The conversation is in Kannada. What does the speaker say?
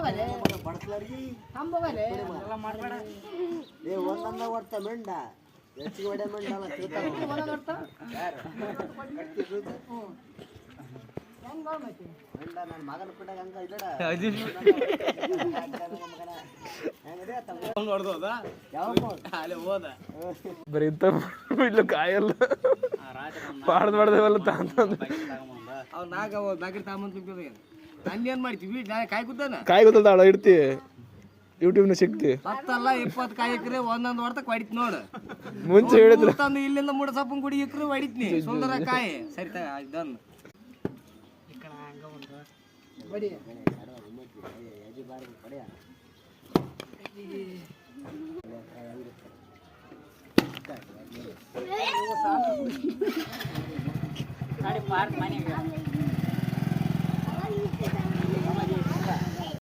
ಬಡಸ್ಲಾರ್ಗಿ ಒಂದೊಂದ ಹೊಡ್ತ ಮೆಂಡ ಹೆಚ್ಚಿಗೆ ಹೊಡೆ ಮೆಂಡಲ್ಲ ನನ್ನ ಮಗನ ಕೊಟ್ಟಾಗ ಹಂಗ ಬರೀ ಇಂಥ ಕಾಯಲ್ಲ ಪಾಡ್ದು ಮಾಡ್ದೇವಲ್ಲ ಅವ್ರು ನಾಲ್ಕು ಪ್ಯಾಕೆಟ್ ತಗೊಂಬಂದು ನನ್ನೇನ್ ಮಾಡ್ತೀವಿ ಕಾಯಿ ಕೂತಾನ ಕಾಯಿ ಗೊತ್ತಲ್ಲ ಇಡ್ತಿ ಯೂಟ್ಯೂಬ್ನ ಸಿಕ್ತಿ 10 ಅಲ್ಲ 20 ಕಾಯಿ ಇಕ್ರೆ ಒಂದೊಂದು ಹೊಡ್ತಕ್ ಹೊಡಿತ್ ನೋಡು ಮುಂಚೆ ಹೇಳಿದ್ರು ತಂದು ಇಲ್ಲಿಂದ ಮೂಡ ಸಪ್ಪನ್ ಗುಡಿ ಇಕ್ರು ಹೊಡಿತ್ನಿ ಸುಂದರ ಕಾಯಿ ಸರಿ ಇದನ್ನು ಬಡಿ ಗಾಡಿ ಪಾರ್ಕ್ ಮನೆಗೆ